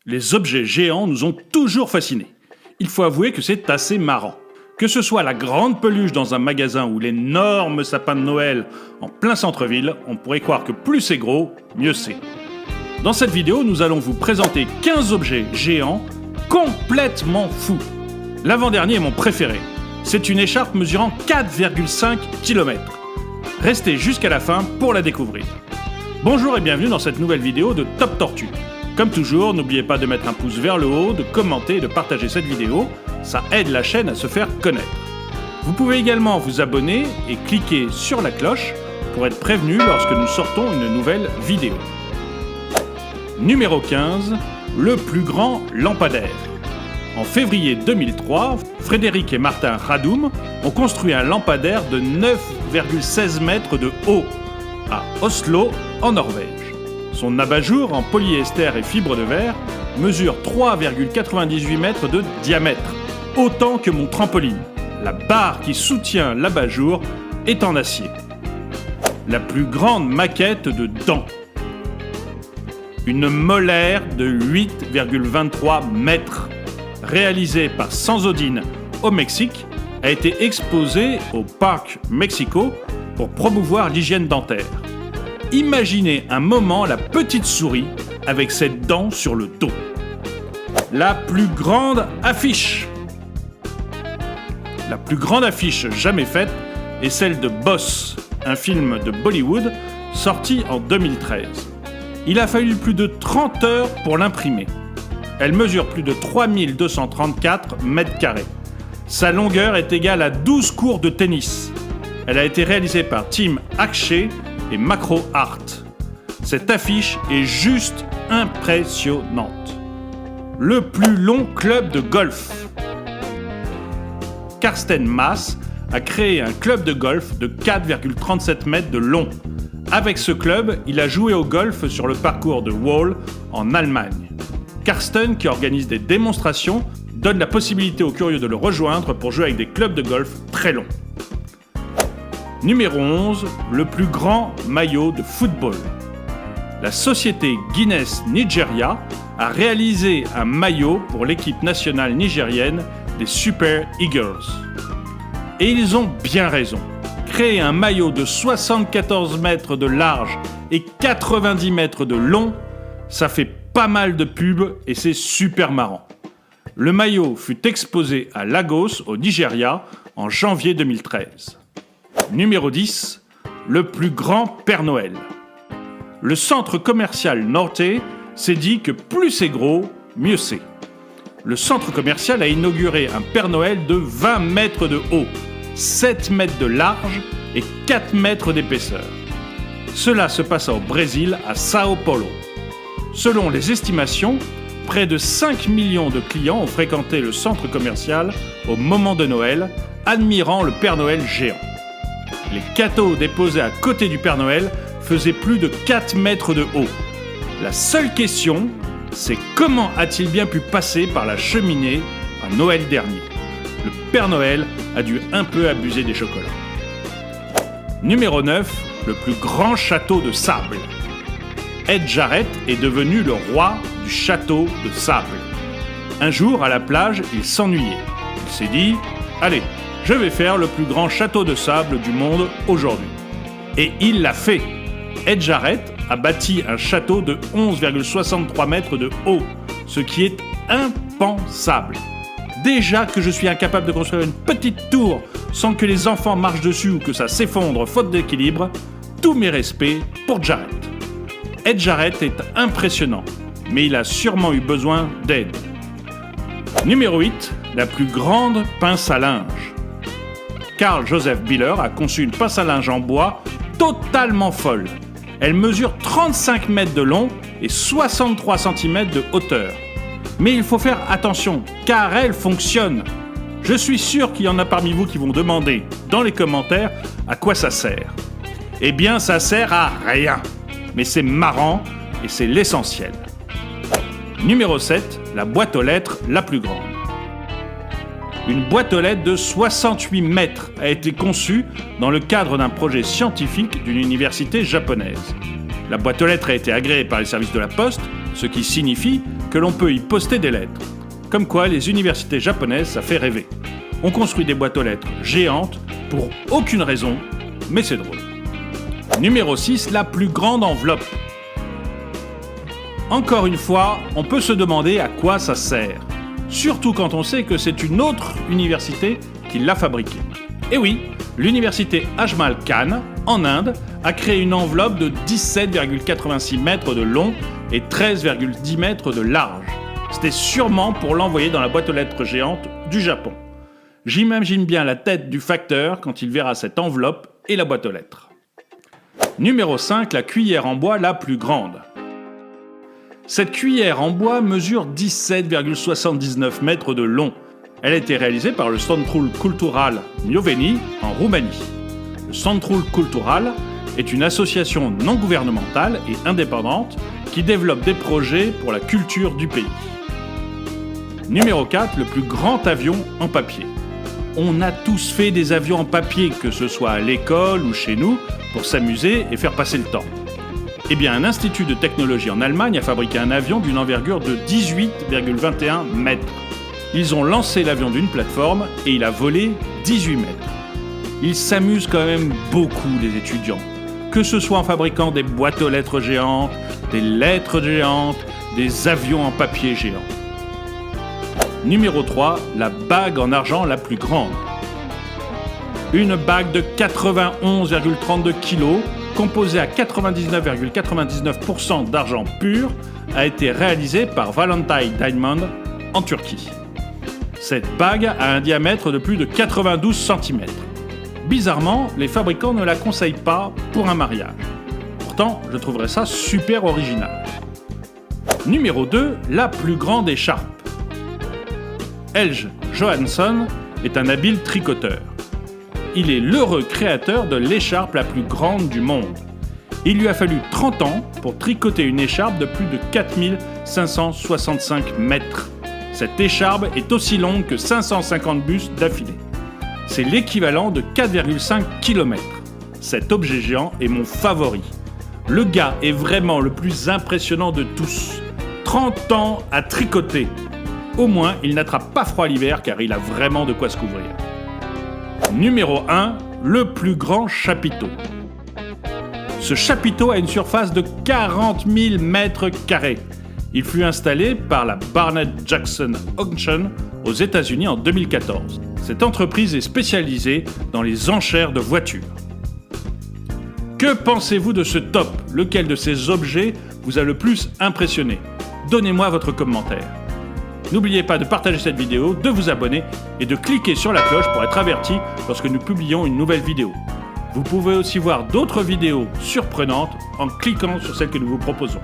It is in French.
Les objets géants nous ont toujours fascinés. Il faut avouer que c'est assez marrant. Que ce soit la grande peluche dans un magasin ou l'énorme sapin de Noël en plein centre-ville, on pourrait croire que plus c'est gros, mieux c'est. Dans cette vidéo, nous allons vous présenter 15 objets géants complètement fous. L'avant-dernier est mon préféré. C'est une écharpe mesurant 4,5 km. Restez jusqu'à la fin pour la découvrir. Bonjour et bienvenue dans cette nouvelle vidéo de Top Tortue. Comme toujours, n'oubliez pas de mettre un pouce vers le haut, de commenter et de partager cette vidéo. Ça aide la chaîne à se faire connaître. Vous pouvez également vous abonner et cliquer sur la cloche pour être prévenu lorsque nous sortons une nouvelle vidéo. Numéro 15, le plus grand lampadaire. En février 2003, Frédéric et Martin Radoum ont construit un lampadaire de 9,16 mètres de haut à Oslo, en Norvège. Son abat-jour en polyester et fibre de verre mesure 3,98 mètres de diamètre, autant que mon trampoline. La barre qui soutient l'abat-jour est en acier. La plus grande maquette de dents. Une molaire de 8,23 mètres, réalisée par Sansodine au Mexique, a été exposée au Parc Mexico pour promouvoir l'hygiène dentaire. Imaginez un moment la petite souris avec cette dent sur le dos. La plus grande affiche. La plus grande affiche jamais faite est celle de Boss, un film de Bollywood sorti en 2013. Il a fallu plus de 30 heures pour l'imprimer. Elle mesure plus de 3234 mètres carrés. Sa longueur est égale à 12 courts de tennis. Elle a été réalisée par Team Akshay et Macro Art. Cette affiche est juste impressionnante. Le plus long club de golf. Karsten Maass a créé un club de golf de 4,37 mètres de long. Avec ce club, il a joué au golf sur le parcours de Wall en Allemagne. Karsten, qui organise des démonstrations, donne la possibilité aux curieux de le rejoindre pour jouer avec des clubs de golf très longs. Numéro 11, le plus grand maillot de football. La société Guinness Nigeria a réalisé un maillot pour l'équipe nationale nigérienne des Super Eagles. Et ils ont bien raison. Créer un maillot de 74 mètres de large et 90 mètres de long, ça fait pas mal de pubs et c'est super marrant. Le maillot fut exposé à Lagos, au Nigeria, en janvier 2013. Numéro 10, le plus grand Père Noël. Le centre commercial Norte s'est dit que plus c'est gros, mieux c'est. Le centre commercial a inauguré un Père Noël de 20 mètres de haut, 7 mètres de large et 4 mètres d'épaisseur. Cela se passa au Brésil, à Sao Paulo. Selon les estimations, près de 5 millions de clients ont fréquenté le centre commercial au moment de Noël, admirant le Père Noël géant. Les cadeaux déposés à côté du Père Noël faisaient plus de 4 mètres de haut. La seule question, c'est comment a-t-il bien pu passer par la cheminée à Noël dernier ? Le Père Noël a dû un peu abuser des chocolats. Numéro 9, le plus grand château de sable. Ed Jarrett est devenu le roi du château de sable. Un jour, à la plage, il s'ennuyait. Il s'est dit « Allez, je vais faire le plus grand château de sable du monde aujourd'hui. » Et il l'a fait. Ed Jarrett a bâti un château de 11,63 mètres de haut, ce qui est impensable. Déjà que je suis incapable de construire une petite tour sans que les enfants marchent dessus ou que ça s'effondre faute d'équilibre, tous mes respects pour Jarrett. Ed Jarrett est impressionnant, mais il a sûrement eu besoin d'aide. Numéro 8, la plus grande pince à linge. Carl Joseph Biller a conçu une pince à linge en bois totalement folle. Elle mesure 35 mètres de long et 63 cm de hauteur. Mais il faut faire attention, car elle fonctionne. Je suis sûr qu'il y en a parmi vous qui vont demander dans les commentaires à quoi ça sert. Eh bien, ça sert à rien. Mais c'est marrant et c'est l'essentiel. Numéro 7, la boîte aux lettres la plus grande. Une boîte aux lettres de 68 mètres a été conçue dans le cadre d'un projet scientifique d'une université japonaise. La boîte aux lettres a été agréée par les services de la Poste, ce qui signifie que l'on peut y poster des lettres. Comme quoi, les universités japonaises, ça fait rêver. On construit des boîtes aux lettres géantes pour aucune raison, mais c'est drôle. Numéro 6, la plus grande enveloppe. Encore une fois, on peut se demander à quoi ça sert. Surtout quand on sait que c'est une autre université qui l'a fabriquée. Et oui, l'université Ajmal Khan, en Inde, a créé une enveloppe de 17,86 mètres de long et 13,10 mètres de large. C'était sûrement pour l'envoyer dans la boîte aux lettres géante du Japon. J'imagine bien la tête du facteur quand il verra cette enveloppe et la boîte aux lettres. Numéro 5, la cuillère en bois la plus grande. Cette cuillère en bois mesure 17,79 mètres de long. Elle a été réalisée par le Centrul Cultural Mioveni en Roumanie. Le Centrul Cultural est une association non gouvernementale et indépendante qui développe des projets pour la culture du pays. Numéro 4, le plus grand avion en papier. On a tous fait des avions en papier, que ce soit à l'école ou chez nous, pour s'amuser et faire passer le temps. Eh bien, un institut de technologie en Allemagne a fabriqué un avion d'une envergure de 18,21 mètres. Ils ont lancé l'avion d'une plateforme et il a volé 18 mètres. Ils s'amusent quand même beaucoup, les étudiants. Que ce soit en fabriquant des boîtes aux lettres géantes, des lettres géantes, des avions en papier géants. Numéro 3, la bague en argent la plus grande. Une bague de 91,32 kg, composée à 99,99% d'argent pur, a été réalisée par Valentine Diamond en Turquie. Cette bague a un diamètre de plus de 92 cm. Bizarrement, les fabricants ne la conseillent pas pour un mariage. Pourtant, je trouverais ça super original. Numéro 2, la plus grande écharpe. Helge Johansson est un habile tricoteur. Il est l'heureux créateur de l'écharpe la plus grande du monde. Il lui a fallu 30 ans pour tricoter une écharpe de plus de 4565 mètres. Cette écharpe est aussi longue que 550 bus d'affilée. C'est l'équivalent de 4,5 km. Cet objet géant est mon favori. Le gars est vraiment le plus impressionnant de tous. 30 ans à tricoter. Au moins, il n'attrape pas froid l'hiver car il a vraiment de quoi se couvrir. Numéro 1, le plus grand chapiteau. Ce chapiteau a une surface de 40 000 mètres carrés. Il fut installé par la Barnett Jackson Auction aux États-Unis en 2014. Cette entreprise est spécialisée dans les enchères de voitures. Que pensez-vous de ce top? Lequel de ces objets vous a le plus impressionné? Donnez-moi votre commentaire. N'oubliez pas de partager cette vidéo, de vous abonner et de cliquer sur la cloche pour être averti lorsque nous publions une nouvelle vidéo. Vous pouvez aussi voir d'autres vidéos surprenantes en cliquant sur celle que nous vous proposons.